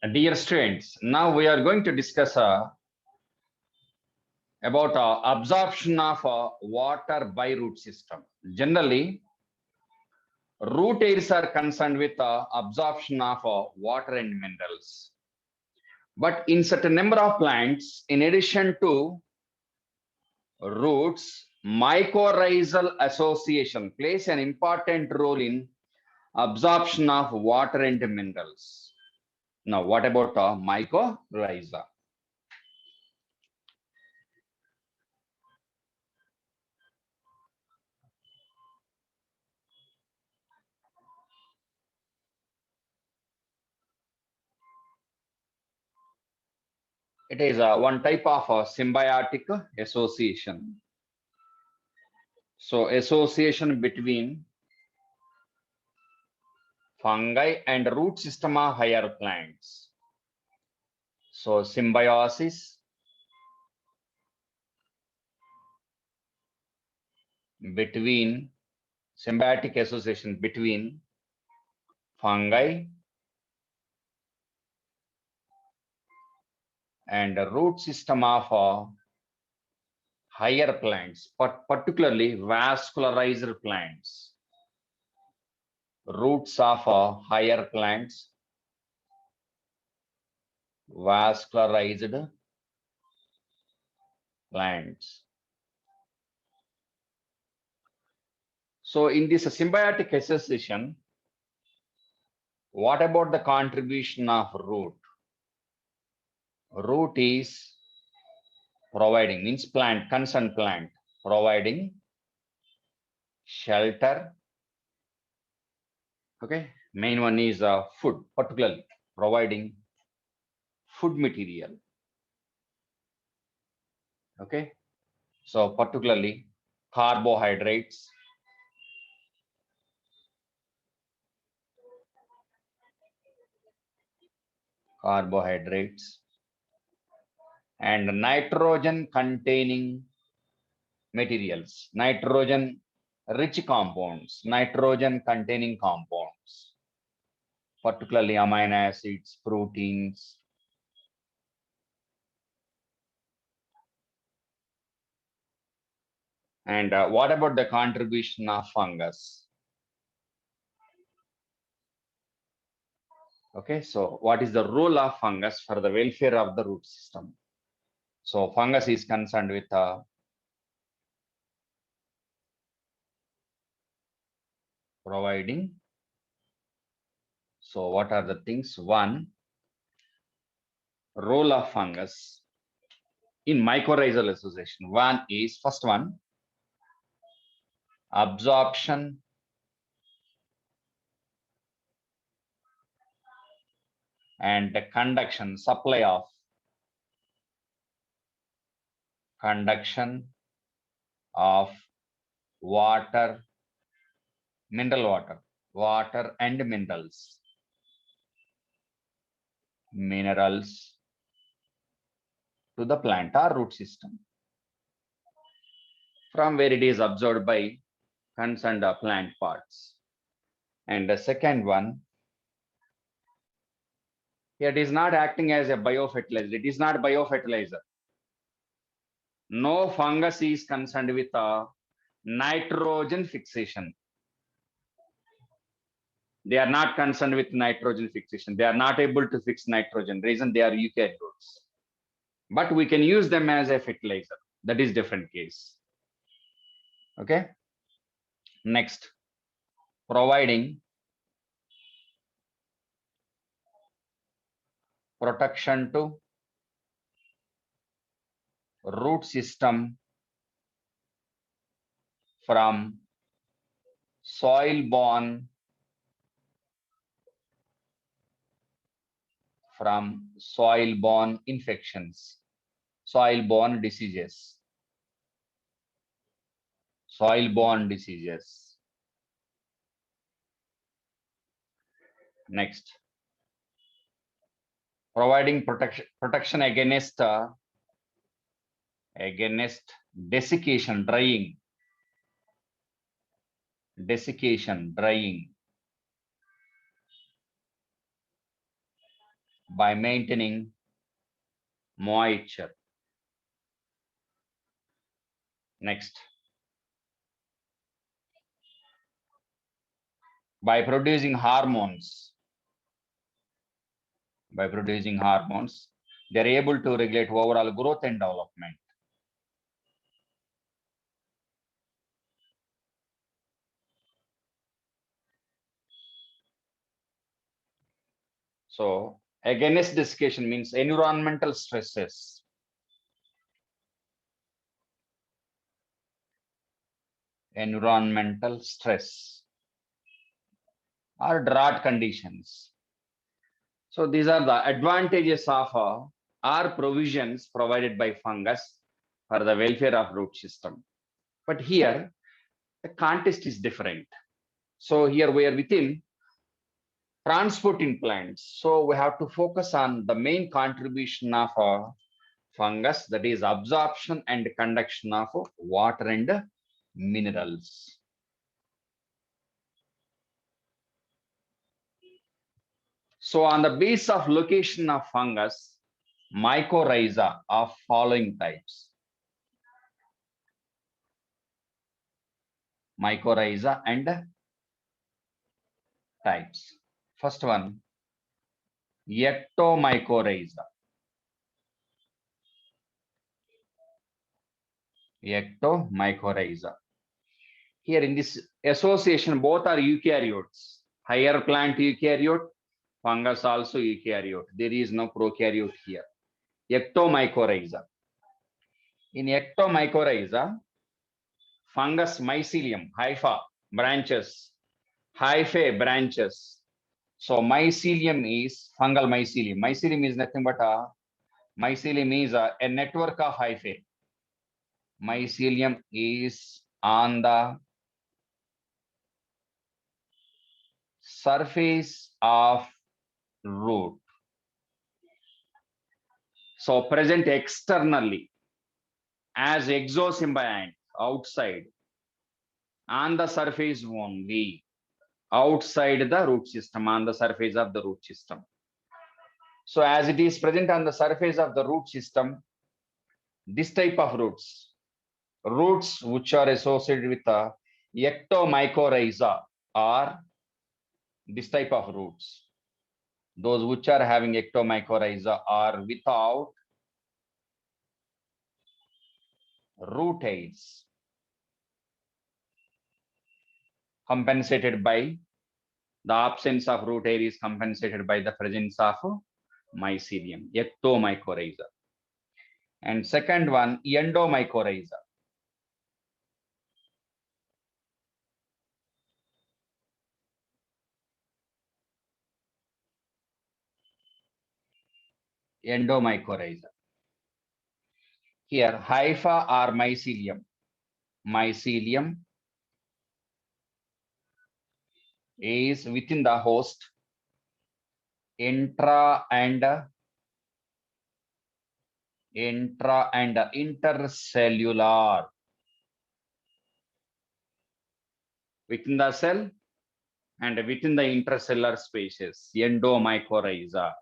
Dear students, now we are going to discuss about absorption of water by root system. Generally, root areas are concerned with absorption of water and minerals. But in certain number of plants, in addition to roots, mycorrhizal association plays an important role in absorption of water and minerals. Now, what about mycorrhiza? It is one type of symbiotic association. So association between fungi and root system of higher plants. So symbiosis between symbiotic association between fungi and the root system of higher plants, but particularly vascularized plants. Roots of higher plants, vascularized plants. So in this symbiotic association, what about the contribution of root? Root is providing, means plant, concerned plant, providing shelter. Okay, main one is food, particularly providing food material. Okay, so particularly carbohydrates, and nitrogen containing materials, nitrogen rich compounds, nitrogen containing compounds, particularly amino acids, proteins. And what about the contribution of fungus? Okay, so what is the role of fungus for the welfare of the root system? So fungus is concerned with providing. So what are the things? One, role of fungus in mycorrhizal association. One is, first one, absorption and the conduction, supply of conduction of water, mineral water and minerals to the plant or root system, from where it is absorbed by concerned plant parts. And the second one, it is not acting as a biofertilizer. It is not biofertilizer. No fungus is concerned with nitrogen fixation. They are not concerned with nitrogen fixation. They are not able to fix nitrogen. Reason, they are eukaryotes. But we can use them as a fertilizer. That is different case. Okay. Next, providing protection to root system from soil-borne infections, soil-borne diseases. Next, providing protection against desiccation, drying, by maintaining moisture. Next, by producing hormones. By producing hormones, they are able to regulate overall growth and development. So against desiccation means environmental stresses. Environmental stress or drought conditions. So these are the advantages of our provisions provided by fungus for the welfare of root system. But here the context is different. So here we are within transporting plants. So we have to focus on the main contribution of fungus, that is absorption and conduction of water and minerals. So on the basis of location of fungus, mycorrhiza of following types. Mycorrhiza and types. First one, ectomycorrhiza. Ectomycorrhiza. Here in this association, both are eukaryotes. Higher plant eukaryote, fungus also eukaryote. There is no prokaryote here. Ectomycorrhiza. In ectomycorrhiza, fungus mycelium, hypha, branches, hyphae branches. So mycelium is fungal mycelium. Mycelium is nothing but a network of hyphae. Mycelium is on the surface of root. So present externally as exosymbiont outside, on the surface only, outside the root system, on the surface of the root system. So as it is present on the surface of the root system, this type of roots which are associated with the ectomycorrhiza are this type of roots. Those which are having ectomycorrhiza are without root hairs, compensated by the absence of root hair is compensated by the presence of mycelium, ectomycorrhiza. And second one, endomycorrhiza. Endomycorrhiza. Here, hypha or mycelium. Mycelium is within the host, intra and intercellular. Within the cell and within the intercellular spaces, endomycorrhiza.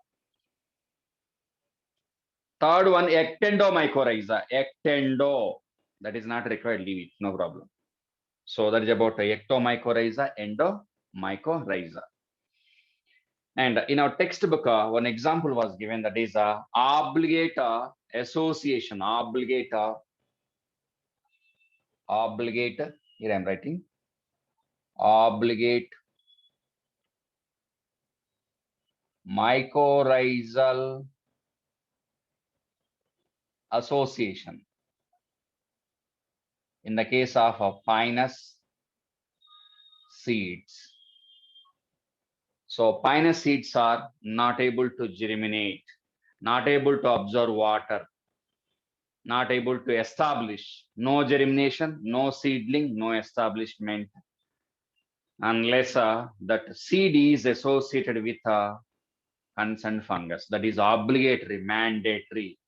Third one, ectendomycorrhiza. Ectendo, that is not required, leave it, no problem. So that is about ectomycorrhiza, endomycorrhiza. And in our textbook, one example was given, that is a obligate association, obligate, here I am writing, obligate mycorrhizal association in the case of pinus seeds. So pinus seeds are not able to germinate, not able to absorb water, not able to establish, no germination, no seedling, no establishment, unless that seed is associated with a concerned fungus. That is obligatory, mandatory.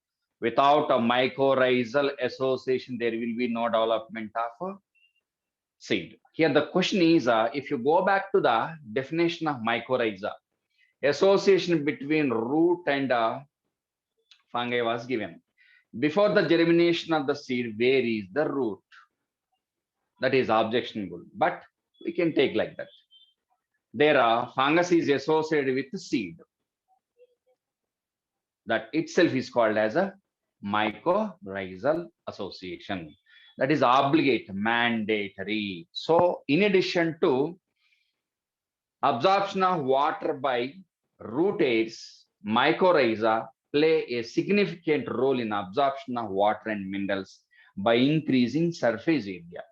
Without a mycorrhizal association, there will be no development of a seed. Here the question is, if you go back to the definition of mycorrhiza, association between root and fungi was given. Before the germination of the seed, where is the root? That is objectionable, but we can take like that. There are fungus is associated with the seed. That itself is called as a mycorrhizal association. That is obligate, mandatory. So in addition to absorption of water by root hairs, mycorrhiza play a significant role in absorption of water and minerals by increasing surface area.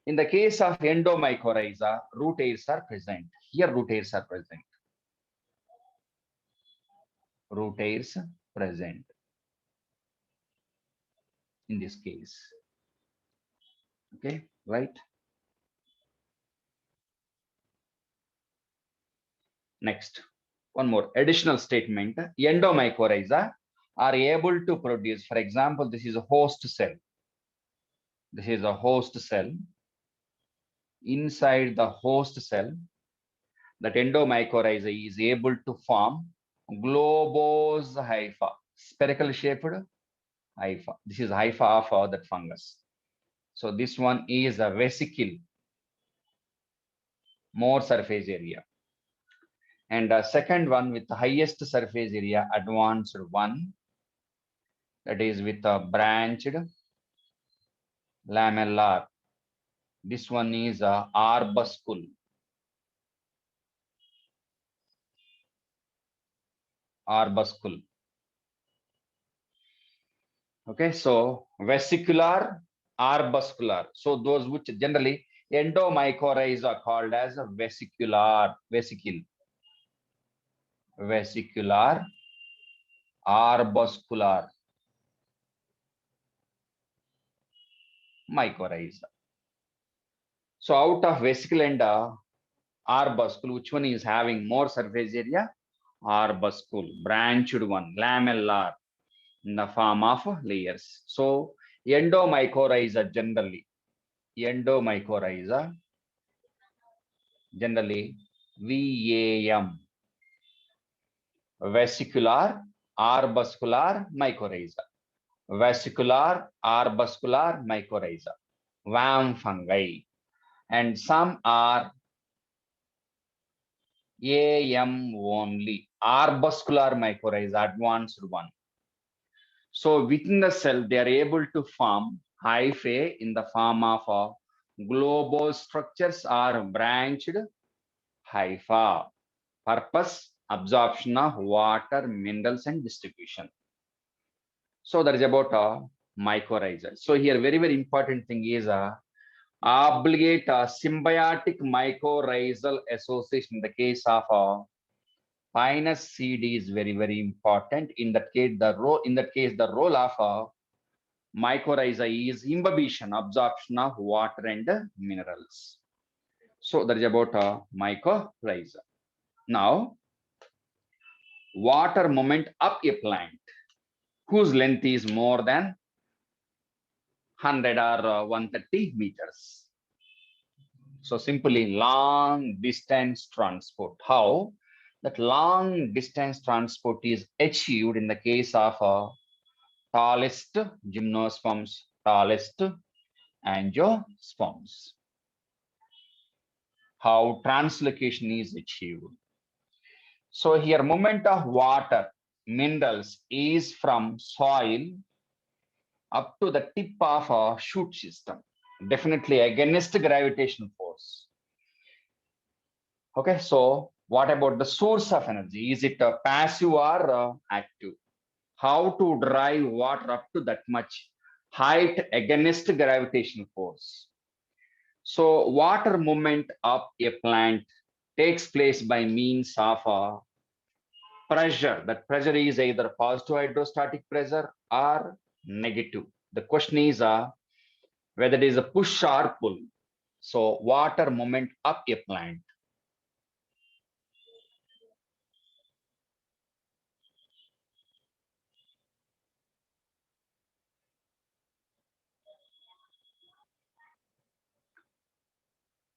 In the case of endomycorrhiza, root hairs are present. Here root hairs are present. Root hairs present in this case. Okay, right? Next, one more additional statement. Endomycorrhiza are able to produce, for example, this is a host cell. This is a host cell. Inside the host cell, that endomycorrhiza is able to form globose hypha, spherical shaped hypha. This is hypha of that fungus. So this one is a vesicle, more surface area. And the second one with the highest surface area, advanced one, that is with a branched lamellar. This one is a arbuscule. Arbuscule. Okay, so vesicular, arbuscular. So those which generally endomycorrhiza are called as a vesicular, vesicle. Vesicular, arbuscular mycorrhiza. So out of vesicle and arbuscule, which one is having more surface area? Arbuscule, branched one, lamellar, in the form of layers. So endomycorrhiza generally VAM, vesicular arbuscular mycorrhiza, vesicular arbuscular mycorrhiza, VAM fungi, and some are AM only, arbuscular mycorrhiza, advanced one. So within the cell, they are able to form hyphae in the form of globose structures or branched hypha. Purpose, absorption of water, minerals, and distribution. So that is about mycorrhiza. So here, very, very important thing is obligate symbiotic mycorrhizal association in the case of Pinus CD is very, very important. In that case, the role of mycorrhiza is imbibition, absorption of water and minerals. So that is about mycorrhiza. Now, water movement up a plant whose length is more than 100 or 130 meters. So simply long distance transport. How? That long distance transport is achieved in the case of tallest gymnosperms, tallest angiosperms. How translocation is achieved. So here movement of water, minerals is from soil up to the tip of a shoot system. Definitely against gravitational force. Okay, so what about the source of energy? Is it passive or active? How to drive water up to that much height against gravitational force? So water movement up a plant takes place by means of pressure. That pressure is either positive hydrostatic pressure or negative. The question is whether it is a push or pull. So water movement up a plant.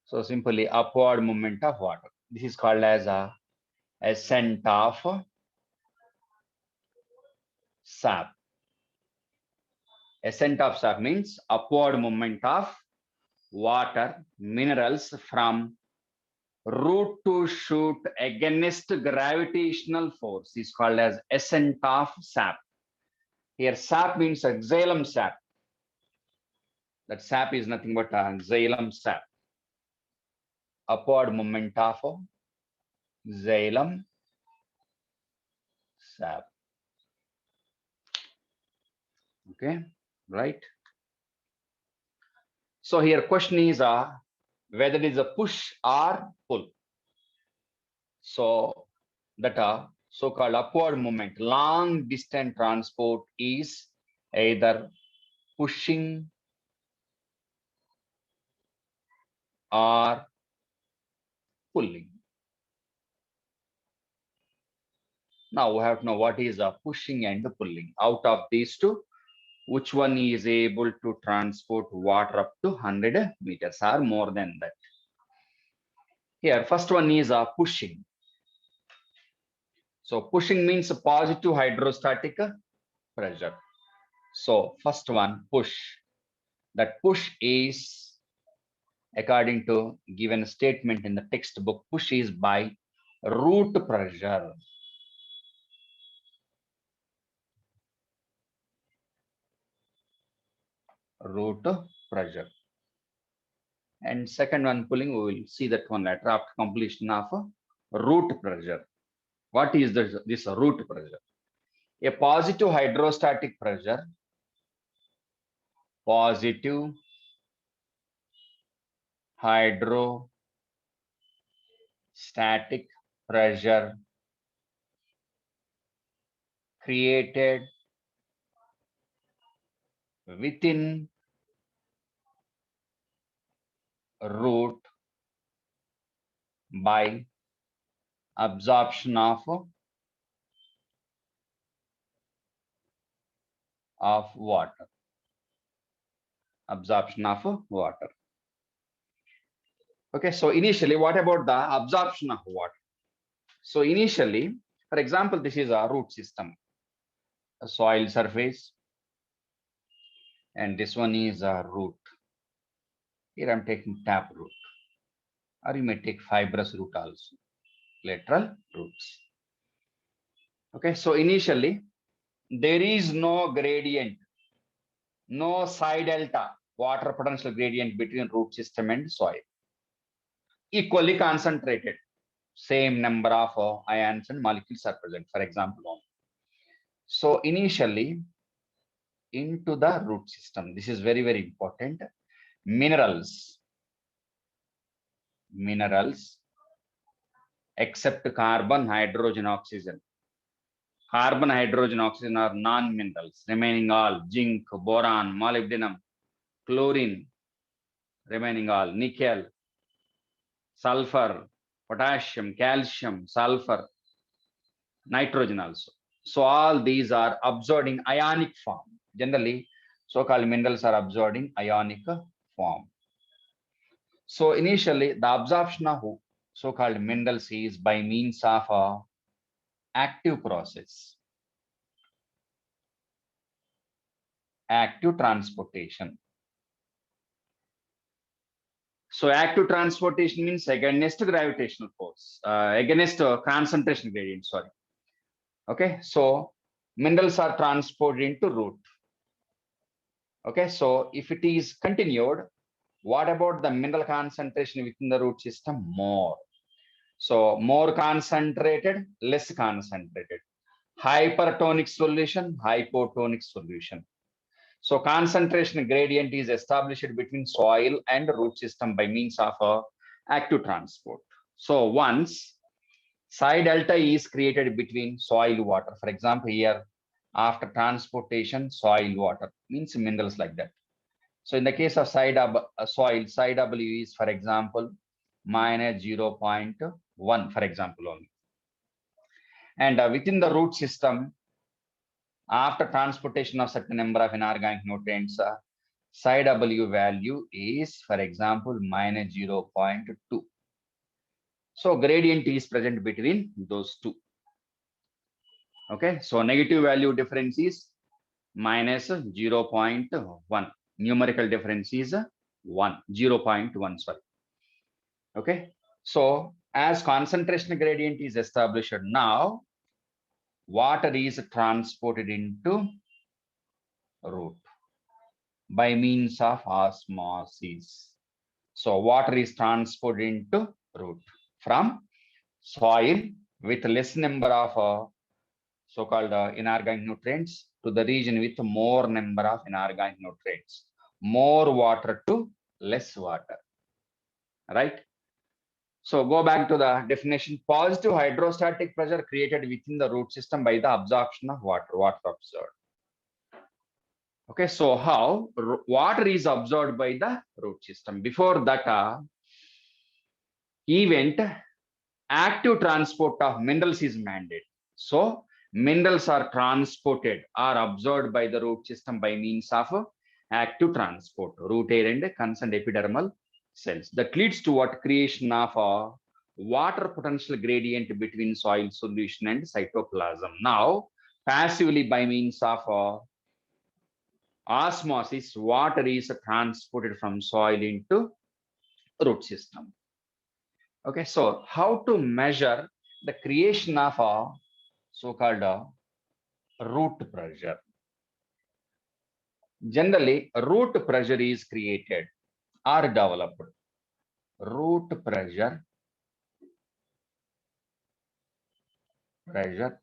So simply upward movement of water. This is called as a ascent of sap. Ascent of sap means upward movement of water, minerals from root to shoot against gravitational force is called as ascent of sap. Here sap means xylem sap. That sap is nothing but xylem sap. Upward movement of xylem sap. Okay, right? So here question is whether it is a push or pull. So that so-called upward movement, long distance transport is either pushing or pulling. Now we have to know what is pushing and pulling. Out of these two, which one is able to transport water up to 100 meters or more than that? Here, first one is pushing. So pushing means positive hydrostatic pressure. So first one, push. That push is, according to given statement in the textbook, push is by root pressure. Root pressure. And second one, pulling, we will see that one later after completion of root pressure. What is this root pressure? A positive hydrostatic pressure, positive hydrostatic pressure created within root by absorption of water. Absorption of water. Okay, so initially, what about the absorption of water? So initially, for example, this is a root system, a soil surface, and this one is a root. Here I'm taking tap root, or you may take fibrous root also, lateral roots. Okay, so initially, there is no gradient, no psi delta, water potential gradient between root system and soil. Equally concentrated, same number of ions and molecules are present, for example. So initially, into the root system, this is very, very important. Minerals except carbon, hydrogen, oxygen. Carbon, hydrogen, oxygen are non-minerals. Remaining all zinc, boron, molybdenum, chlorine, remaining all nickel, sulfur, potassium, calcium, sulfur, nitrogen also. So all these are absorbing ionic form. Generally, so-called minerals are absorbing ionic form. So initially, the absorption of so-called minerals is by means of active process, active transportation. So active transportation means against gravitational force, against concentration gradient, sorry. Okay, so minerals are transported into root. Okay, so if it is continued, what about the mineral concentration within the root system? More. So more concentrated, less concentrated. Hypertonic solution, hypotonic solution. So concentration gradient is established between soil and root system by means of active transport. So once psi delta is created between soil water, for example, here after transportation, soil water means minerals like that. So in the case of soil, psi W is, for example, minus 0.1, for example, only. And within the root system, after transportation of certain number of inorganic nutrients, psi W value is, for example, minus 0.2. So gradient is present between those two. Okay, so negative value difference is minus 0.1. Numerical difference is 0.1, sorry. Okay, so as concentration gradient is established now, water is transported into root by means of osmosis. So water is transported into root from soil with less number of so-called inorganic nutrients to the region with more number of inorganic nutrients. More water to less water, right? So go back to the definition. Positive hydrostatic pressure created within the root system by the absorption of water absorbed. Okay, so how water is absorbed by the root system? Before that event, active transport of minerals is mandated. So minerals are transported or absorbed by the root system by means of active transport, root air and concerned epidermal cells. That leads to what creation of a water potential gradient between soil solution and cytoplasm. Now, passively by means of osmosis, water is transported from soil into root system. Okay, so how to measure the creation of a so-called root pressure? Generally, root pressure is created or developed. Root pressure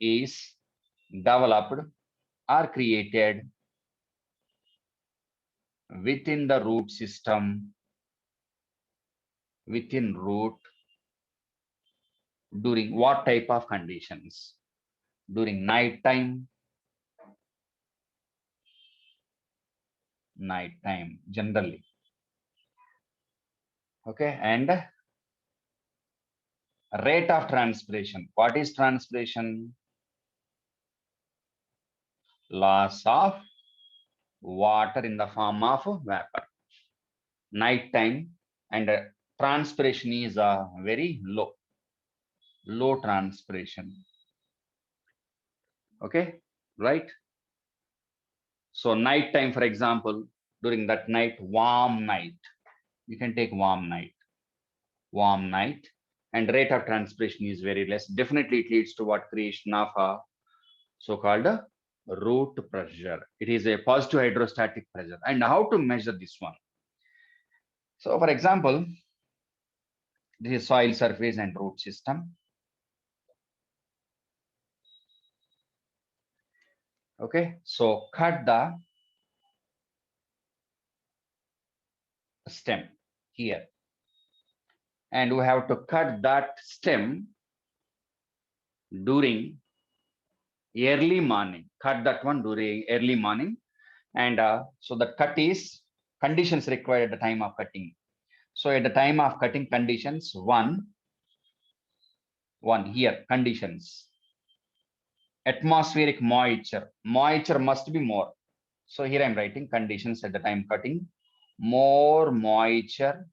is developed or created within the root system, within root, during what type of conditions? During nighttime generally. Okay, and rate of transpiration. What is transpiration? Loss of water in the form of vapor. Nighttime and transpiration is very low transpiration. Okay, right? So nighttime, for example, during that night, warm night, you can take warm night, and rate of transpiration is very less. Definitely it leads to what creation of a so-called root pressure. It is a positive hydrostatic pressure. And how to measure this one? So for example, this is soil surface and root system. Okay, so cut the stem here, and we have to cut that stem during early morning. Cut that one during early morning, and so the cut is conditions required at the time of cutting. So at the time of cutting conditions, one here conditions. Atmospheric moisture must be more. So here I'm writing conditions at the time cutting. More moisture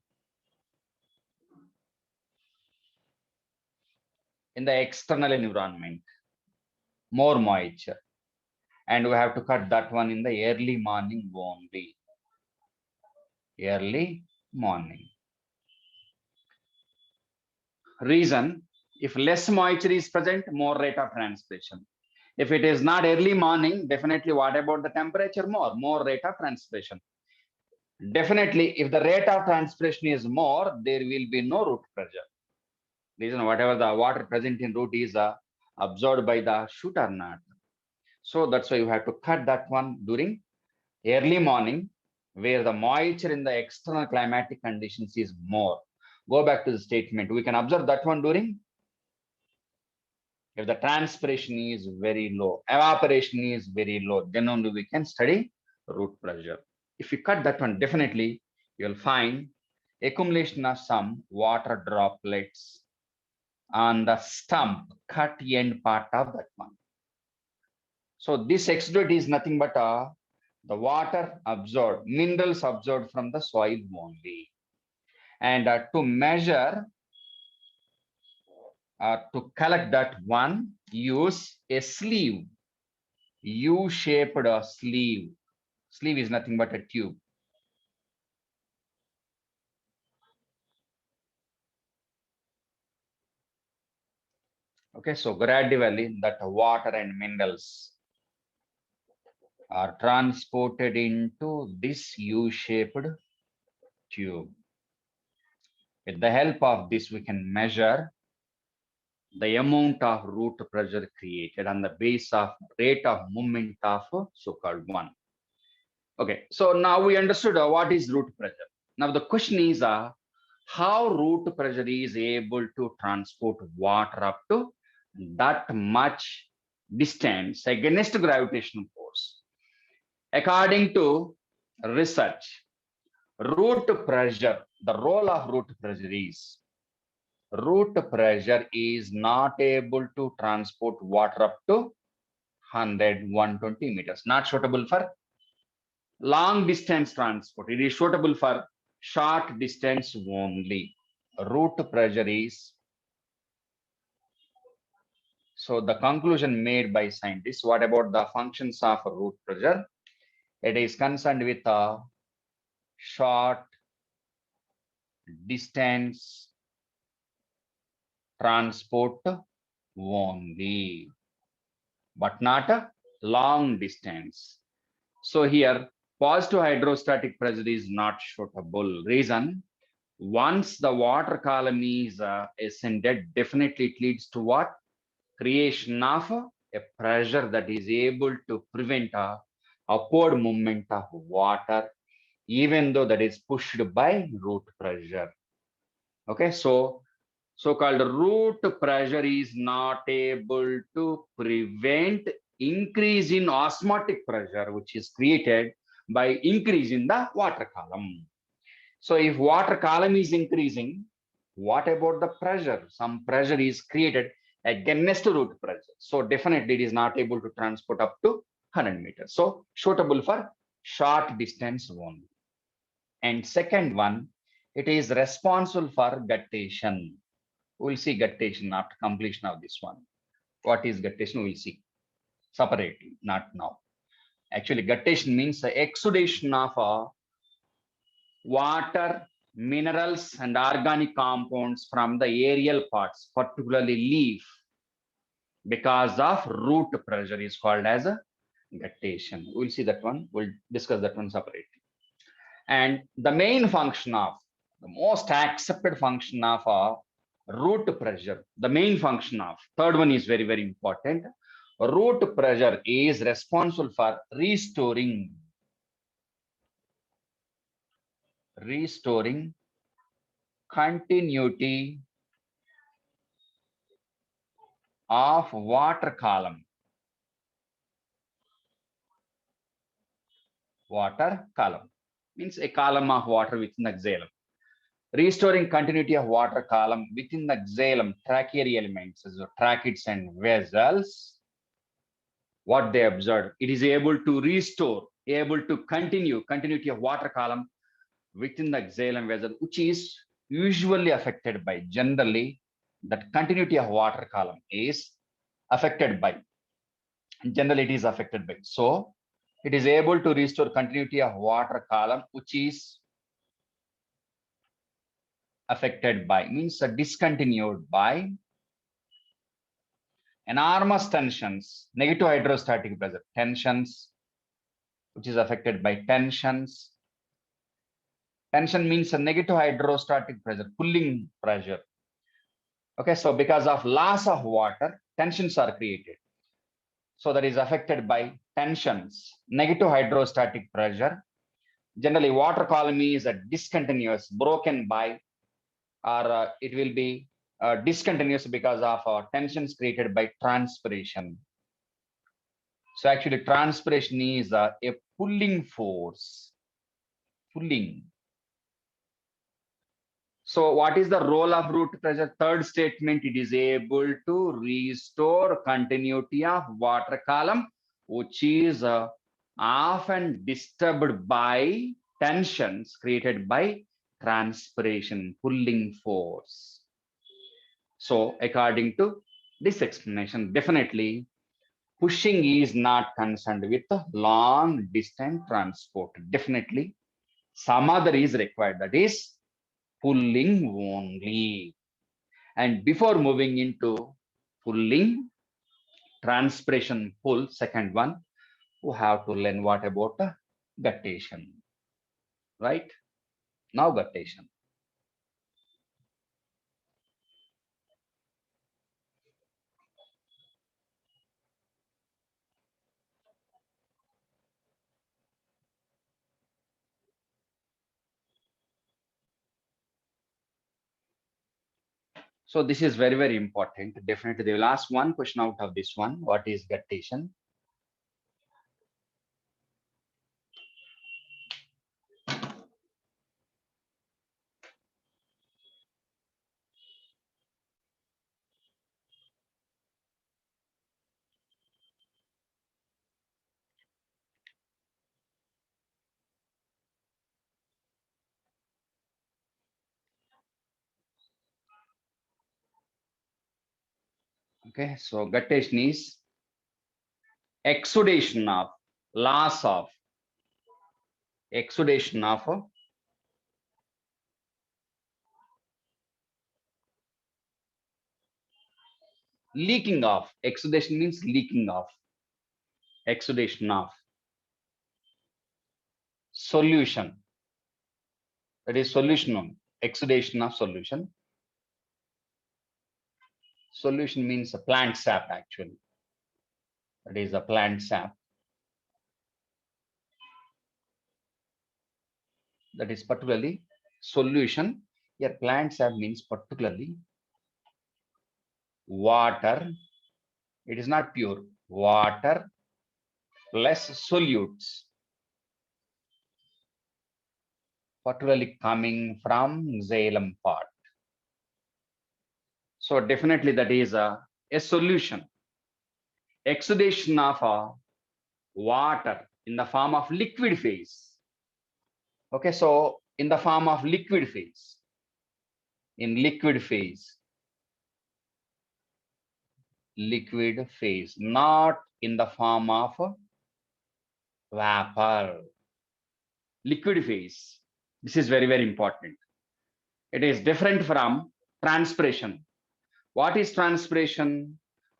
in the external environment, more moisture, and we have to cut that one in the early morning only. Early morning. Reason, if less moisture is present, more rate of transpiration. If it is not early morning, definitely what about the temperature? More rate of transpiration. Definitely, if the rate of transpiration is more, there will be no root pressure. Reason, whatever the water present in root is absorbed by the shoot or not. So that's why you have to cut that one during early morning, where the moisture in the external climatic conditions is more. Go back to the statement. We can observe that one during if the transpiration is very low, evaporation is very low, then only we can study root pressure. If you cut that one, definitely you'll find accumulation of some water droplets on the stump, cut end part of that one. So this exudate is nothing but the water absorbed, minerals absorbed from the soil only. And to measure To collect that one, use a sleeve, U-shaped sleeve. Sleeve is nothing but a tube. Okay, so gradually that water and minerals are transported into this U-shaped tube. With the help of this, we can measure the amount of root pressure created on the base of rate of movement of so-called one. Okay, so now we understood what is root pressure. Now the question is how root pressure is able to transport water up to that much distance against gravitational force. According to research, root pressure, the role of root pressure is not able to transport water up to 100, 120 meters, not suitable for long distance transport. It is suitable for short distance only. Root pressure is, so the conclusion made by scientists, what about the functions of root pressure? It is concerned with a short distance transport only, but not a long distance. So here, positive hydrostatic pressure is not suitable. Reason, once the water column is ascended, definitely it leads to what? Creation of a pressure that is able to prevent a upward movement of water, even though that is pushed by root pressure. Okay, so so-called root pressure is not able to prevent increase in osmotic pressure, which is created by increase in the water column. So if water column is increasing, what about the pressure? Some pressure is created against root pressure. So definitely it is not able to transport up to 100 meters. So suitable for short distance only. And second one, it is responsible for guttation. We'll see guttation after completion of this one. What is guttation? We'll see separately, not now. Actually, guttation means the exudation of water, minerals, and organic compounds from the aerial parts, particularly leaf, because of root pressure is called as a guttation. We'll see that one. We'll discuss that one separately. And the main function of, the most accepted function of root pressure, the main function of, third one is very, very important. Root pressure is responsible for restoring continuity of water column. Water column means a column of water within the xylem. Restoring continuity of water column within the xylem, tracheary elements, so tracheids and vessels, what they observed, it is able to restore, able to continue continuity of water column within the xylem vessel, which is usually affected by, generally, that continuity of water column is affected by, generally it is affected by. So it is able to restore continuity of water column, which is affected by, means discontinued by enormous tensions, negative hydrostatic pressure, tensions, which is affected by tensions. Tension means a negative hydrostatic pressure, pulling pressure. Okay, so because of loss of water, tensions are created. So that is affected by tensions, negative hydrostatic pressure. Generally, water column is discontinuous, broken by, or it will be discontinuous because of tensions created by transpiration. So actually transpiration is a pulling force, pulling. So what is the role of root pressure? Third statement, it is able to restore continuity of water column, which is often disturbed by tensions created by transpiration, pulling force. So according to this explanation, definitely pushing is not concerned with the long distance transport. Definitely some other is required, that is pulling only. And before moving into pulling, transpiration pull, second one, we have to learn what about the guttation, right? Now guttation. So this is very, very important. Definitely they will ask one question out of this one. What is guttation? Okay, so guttation is exudation of, loss of, exudation of leaking of. Exudation means leaking of. Exudation of solution. That is solution. Exudation of solution. Solution means a plant sap actually. That is a plant sap. That is particularly solution. Here plant sap means particularly water. It is not pure. Water plus solutes, particularly coming from xylem part. So definitely that is a solution. Exudation of water in the form of liquid phase. Okay, so in the form of liquid phase, liquid phase, not in the form of vapor. Liquid phase. This is very, very important. It is different from transpiration. What is transpiration?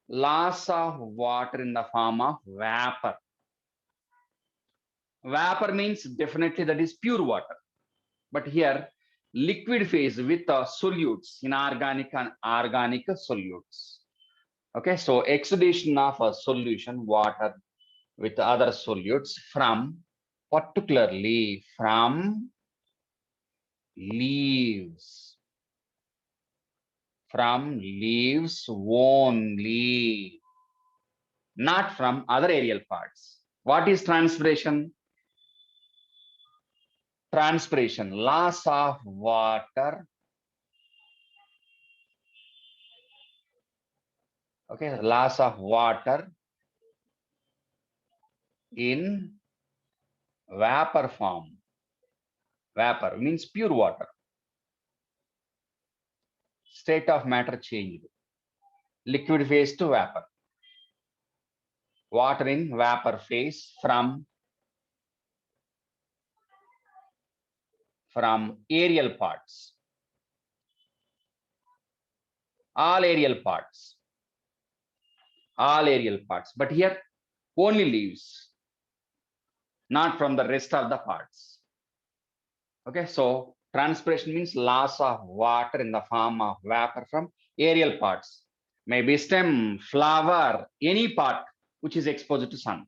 Loss of water in the form of vapor. Vapor means definitely that is pure water. But here, liquid phase with solutes, inorganic and organic solutes. Okay, so exudation of a solution, water with other solutes from, particularly from leaves. From leaves only, not from other aerial parts. What is transpiration? Transpiration, loss of water. Okay, loss of water in vapor form. Vapor means pure water. State of matter changed. Liquid phase to vapor. Water in vapor phase from aerial parts. All aerial parts. All aerial parts. But here only leaves, not from the rest of the parts. Okay, so transpiration means loss of water in the form of vapor from aerial parts. Maybe stem, flower, any part which is exposed to sun.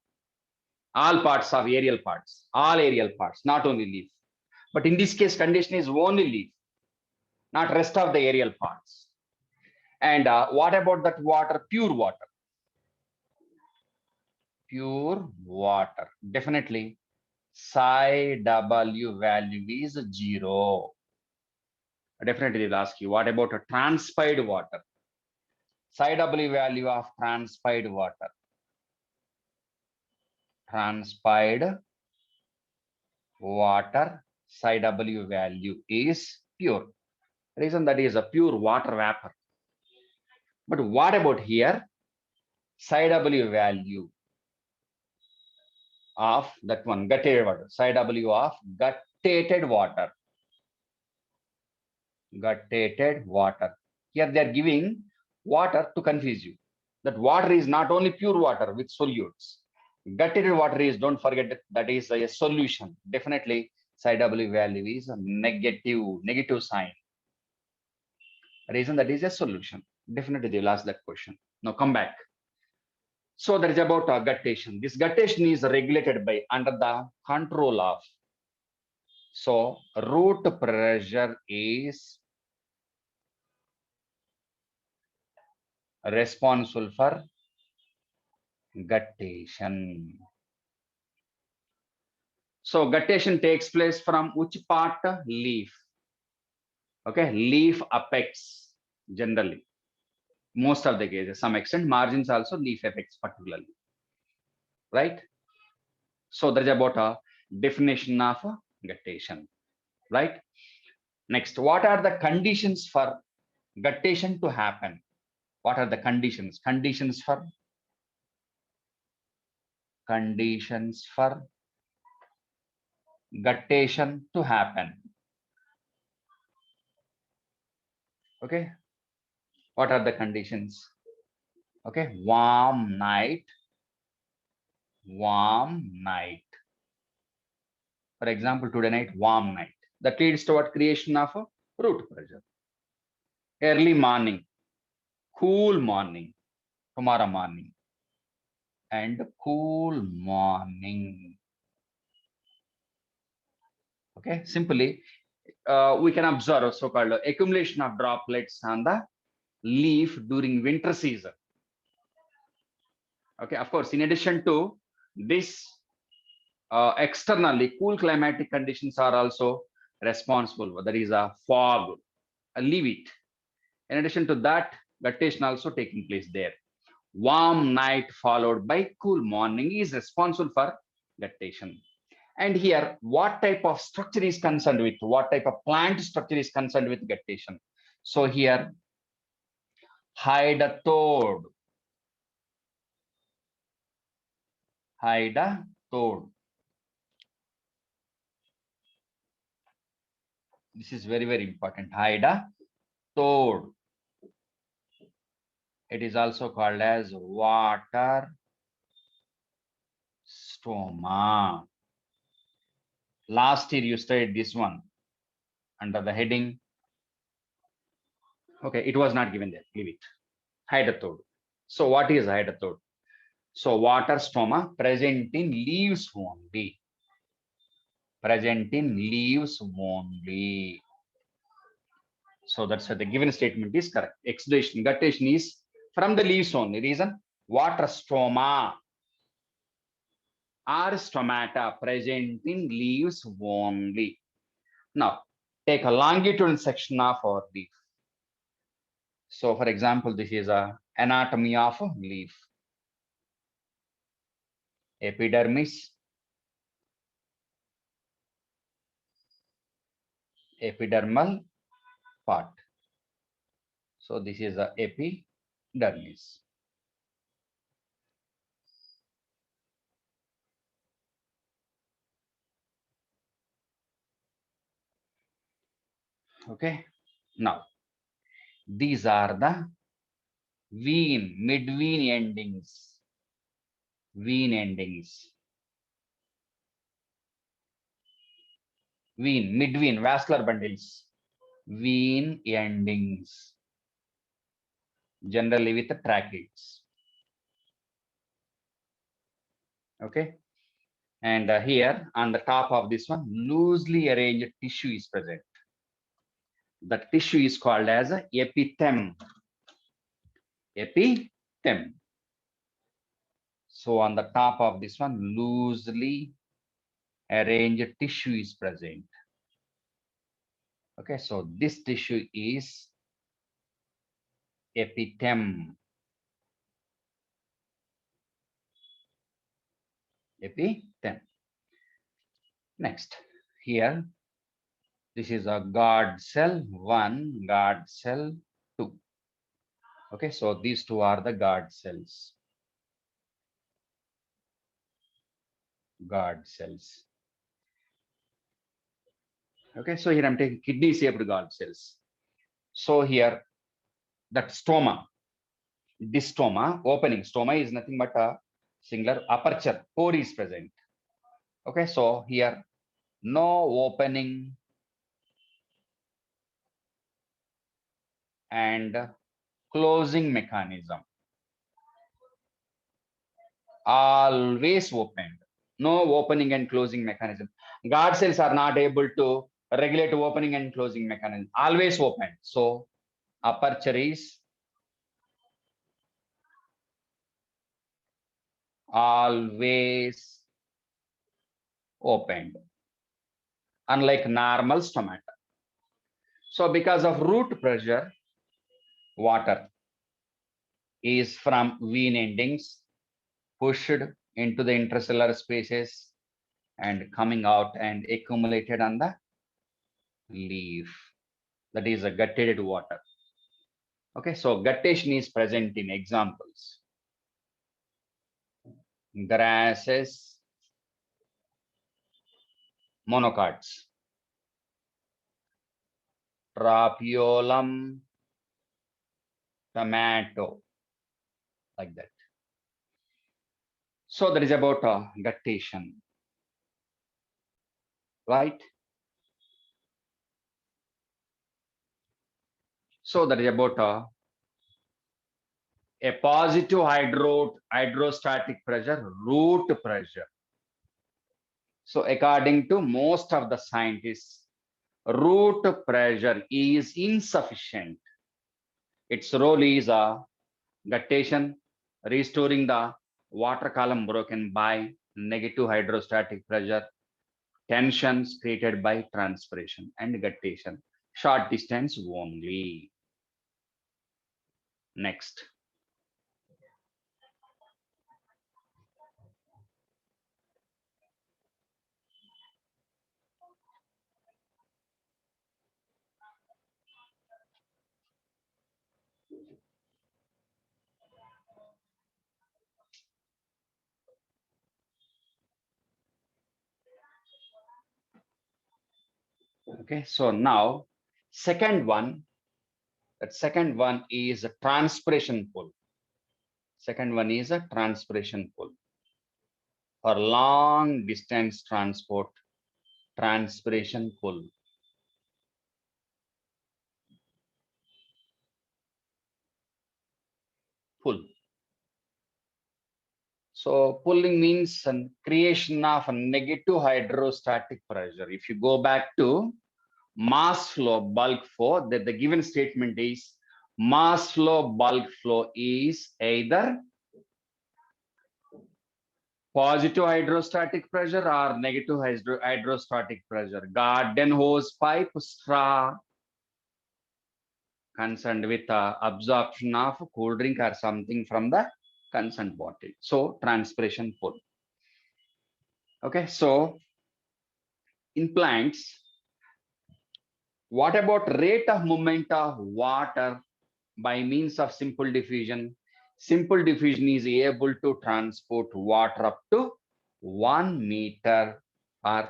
All parts of aerial parts, all aerial parts, not only leaf. But in this case, condition is only leaf, not rest of the aerial parts. And what about that water? Pure water. Pure water. Definitely, psi W value is 0. Definitely, they'll ask you, what about a transpired water? Psi W value of transpired water. Transpired water, psi W value is pure. Reason that is a pure water vapor. But what about here? Psi W value of that one, gutted water. Psi W of gutted water. Gutted water. Here they are giving water to confuse you. That water is not only pure water with solutes. Gutted water is, don't forget that is a solution. Definitely psi W value is a negative sign. Reason that is a solution. Definitely they will ask that question. Now come back. So that is about guttation. This guttation is regulated by under the control of. So root pressure is responsible for guttation. So guttation takes place from which part? Leaf. Okay, leaf apex generally. Most of the cases, some extent, margins also leaf apex particularly. Right? So there is about a definition of guttation. Right? Next, what are the conditions for guttation to happen? What are the conditions? Conditions for guttation to happen. Okay. What are the conditions? Okay. Warm night. For example, today night, warm night. That leads to what? Creation of a root pressure. Early morning, cool morning, tomorrow morning, and cool morning. Okay, simply we can observe so-called accumulation of droplets on the leaf during winter season. Okay, of course, in addition to this, externally cool climatic conditions are also responsible. There is a fog, leave it. In addition to that, guttation also taking place there. Warm night followed by cool morning is responsible for guttation. And here, what type of structure is concerned with? What type of plant structure is concerned with guttation? So here, hydathode. This is very, very important. Hydathode. It is also called as water stoma. Last year you studied this one under the heading. Okay, it was not given there. Leave it. Hydathode. So what is hydathode? So water stoma present in leaves only. Present in leaves only. So that's why the given statement is correct. Exudation, guttation is from the leaves only. Reason, water stoma or stomata present in leaves only. Now, take a longitudinal section of our leaf. So, for example, this is a anatomy of a leaf. Epidermis, epidermal part. So, this is a epidermis. Okay. Now, these are the mid-vein endings. Vein endings. Mid-vein, vascular bundles. Vein endings. Generally with the tracheids. Okay. And here on the top of this one, loosely arranged tissue is present. The tissue is called as a epithem. Epithem. So on the top of this one, loosely arranged tissue is present. Okay, so this tissue is epithem. Epithem. Next, here, this is a guard cell 1, guard cell 2. Okay, so these two are the guard cells. Guard cells. Okay, so here I'm taking kidney shaped guard cells. So here that stoma, this stoma, opening stoma is nothing but a singular aperture, pore is present. Okay, so here no opening and closing mechanism, always opened, no opening and closing mechanism. Guard cells are not able to regulate opening and closing mechanism, always open. So aperture is always opened, unlike normal stomata. So because of root pressure, water is from vein endings pushed into the intracellular spaces and coming out and accumulated on the leaf. That is a gutted water. Okay, so guttation is present in examples. Grasses, monocots, Tropiolum, tomato, like that. So that is about guttation, right? So that is about a positive hydrostatic pressure, root pressure. So according to most of the scientists, root pressure is insufficient. Its role is guttation, restoring the water column broken by negative hydrostatic pressure, tensions created by transpiration and guttation. Short distance only. Next. Okay, so now that second one is a transpiration pull. Second one is a transpiration pull. For long distance transport, transpiration pull. Pull. So pulling means creation of a negative hydrostatic pressure. If you go back to mass flow, bulk flow, that the given statement is mass flow, bulk flow is either positive hydrostatic pressure or negative hydrostatic pressure. Garden hose pipe, straw, concerned with absorption of cool drink or something from the concerned bottle. So transpiration pull. Okay, so in plants, what about rate of movement of water by means of simple diffusion? Simple diffusion is able to transport water up to 1 meter or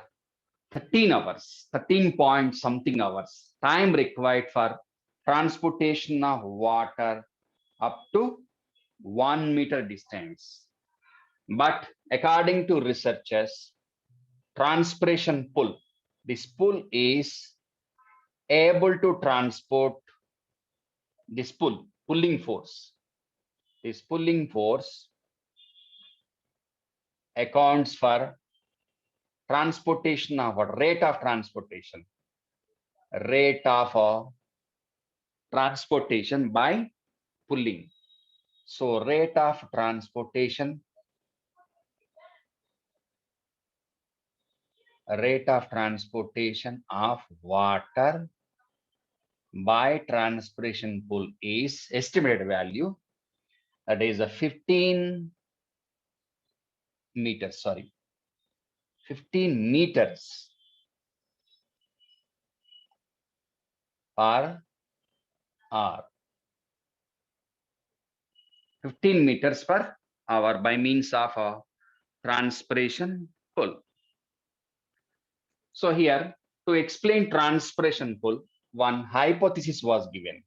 13 hours, 13 point something hours. Time required for transportation of water up to 1 meter distance. But according to researchers, transpiration pull, this pull is able to transport this pulling force. This pulling force accounts for transportation of a rate of transportation, rate of transportation by pulling. So rate of transportation of water by transpiration pull is estimated value, that is a 15 meters, 15 meters per hour. 15 meters per hour by means of a transpiration pull. So here, to explain transpiration pull, one hypothesis was given,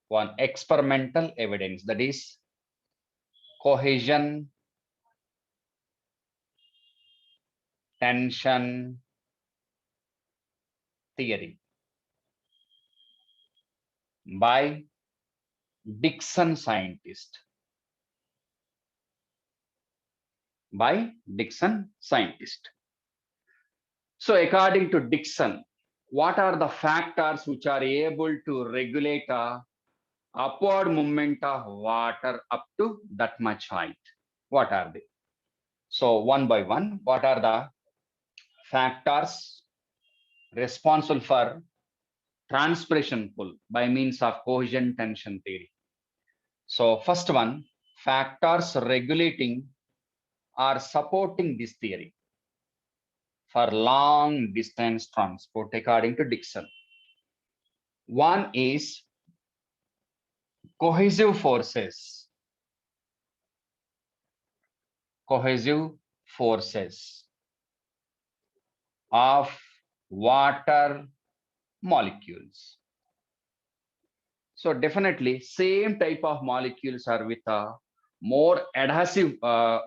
one experimental evidence, that is cohesion tension theory by Dixon scientist. So according to Dixon, what are the factors which are able to regulate a upward movement of water up to that much height? What are they? So one by one, what are the factors responsible for transpiration pull by means of cohesion tension theory? So first one, factors regulating or supporting this theory for long distance transport according to Dixon. One is cohesive forces. Cohesive forces of water molecules. So definitely same type of molecules are with a more adhesive,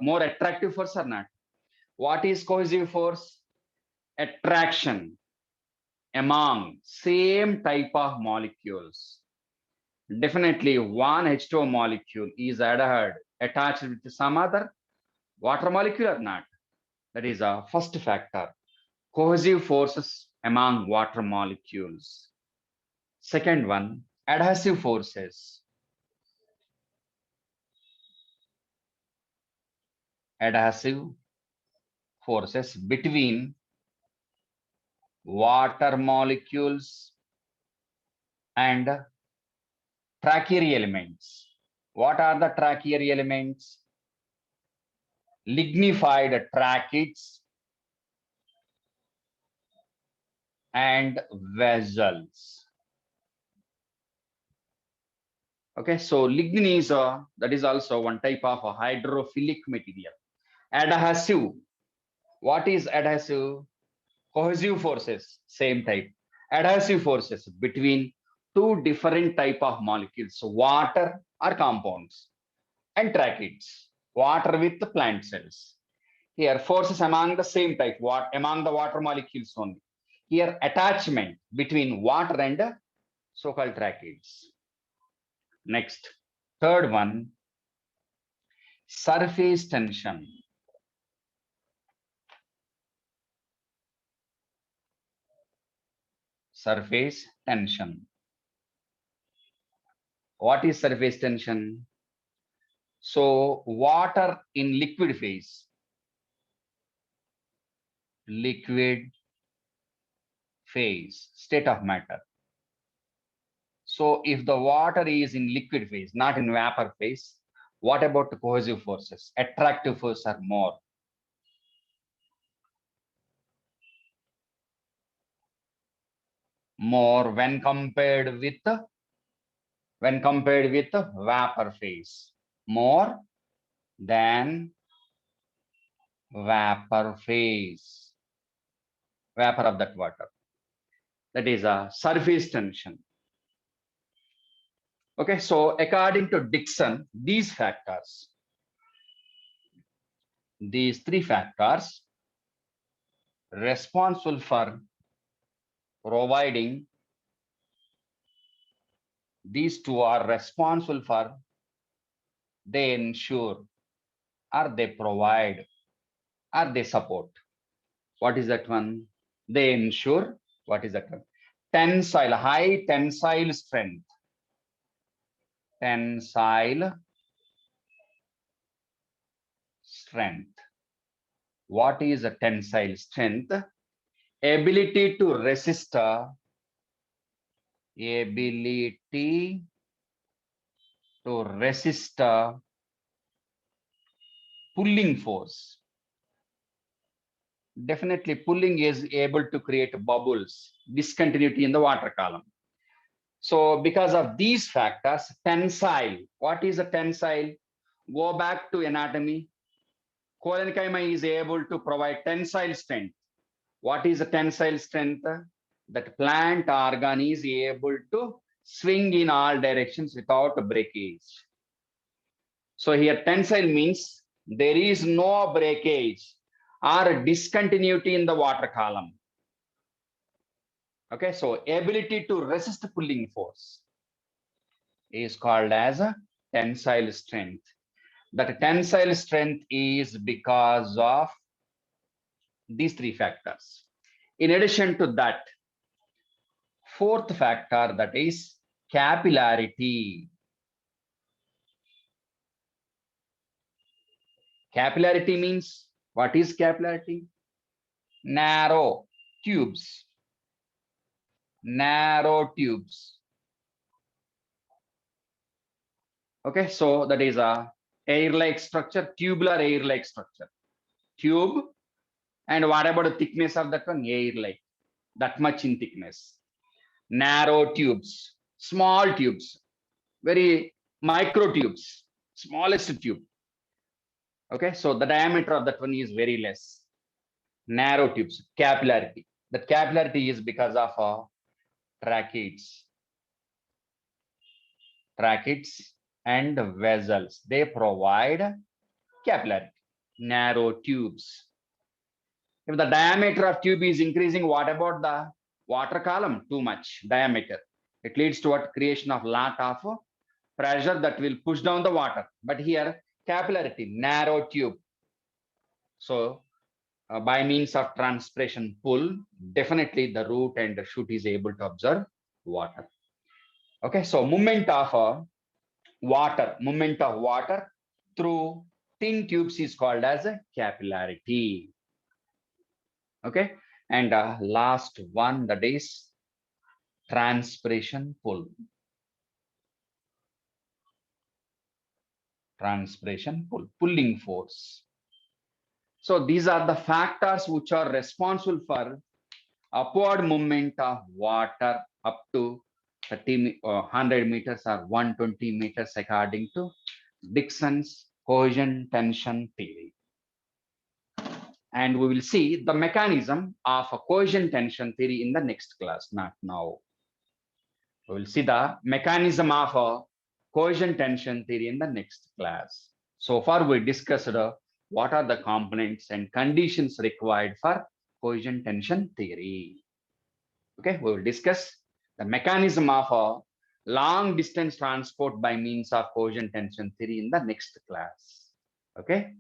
more attractive force or not. What is cohesive force? Attraction among same type of molecules. Definitely one H2O molecule is adhered, attached with some other water molecule or not. That is a first factor. Cohesive forces among water molecules. Second one, adhesive forces. Adhesive forces between water molecules and trachyary elements. What are the trachyary elements? Lignified trachytes and vessels. Okay, so lignin is that is also one type of a hydrophilic material. Adhesive. What is adhesive? Cohesive forces, same type. Adhesive forces between two different type of molecules, water or compounds, and trachytes, water with plant cells. Here, forces among the same type, among the water molecules only. Here, attachment between water and so-called trachytes. Next, third one, surface tension. Surface tension. What is surface tension? So water in liquid phase, state of matter. So if the water is in liquid phase, not in vapor phase, what about the cohesive forces? Attractive forces are more. More when compared with vapor phase. More than vapor phase. Vapor of that water. That is a surface tension. Okay, so according to Dixon, these three factors responsible for providing, these two are responsible for, they ensure, or they provide, or they support. What is that one? They ensure, what is that one? Tensile, high tensile strength. Tensile strength. What is a tensile strength? Ability to resist, pulling force. Definitely pulling is able to create bubbles, discontinuity in the water column. So because of these factors, tensile, what is a tensile? Go back to anatomy. Collenchyma is able to provide tensile strength. What is a tensile strength? That plant organ is able to swing in all directions without breakage. So here tensile means there is no breakage or discontinuity in the water column. Okay, so ability to resist pulling force is called as a tensile strength. That tensile strength is because of these three factors. In addition to that, fourth factor, that is capillarity. Capillarity means, what is capillarity? Narrow tubes. Narrow tubes. Okay, so that is a air-like structure, tubular air-like structure. Tube, and what about the thickness of that one? Air-like, that much in thickness. Narrow tubes, small tubes, very micro tubes, smallest tube. Okay, so the diameter of that one is very less. Narrow tubes, capillarity. The capillarity is because of tracheids. Tracheids and vessels, they provide capillarity, narrow tubes. If the diameter of tube is increasing, what about the water column? Too much diameter. It leads to what? Creation of lot of pressure that will push down the water. But here, capillarity, narrow tube. So by means of transpiration pull, definitely the root and the shoot is able to absorb water. Okay, so movement of water through thin tubes is called as a capillarity. Okay, and last one, that is transpiration pull. Transpiration pull, pulling force. So these are the factors which are responsible for upward movement of water up to 30 or 100 meters or 120 meters according to Dixon's cohesion tension theory. And we will see the mechanism of a cohesion tension theory in the next class, not now. We will see the mechanism of a cohesion tension theory in the next class. So far, we discussed what are the components and conditions required for cohesion tension theory. Okay, we will discuss the mechanism of a long distance transport by means of cohesion tension theory in the next class. Okay.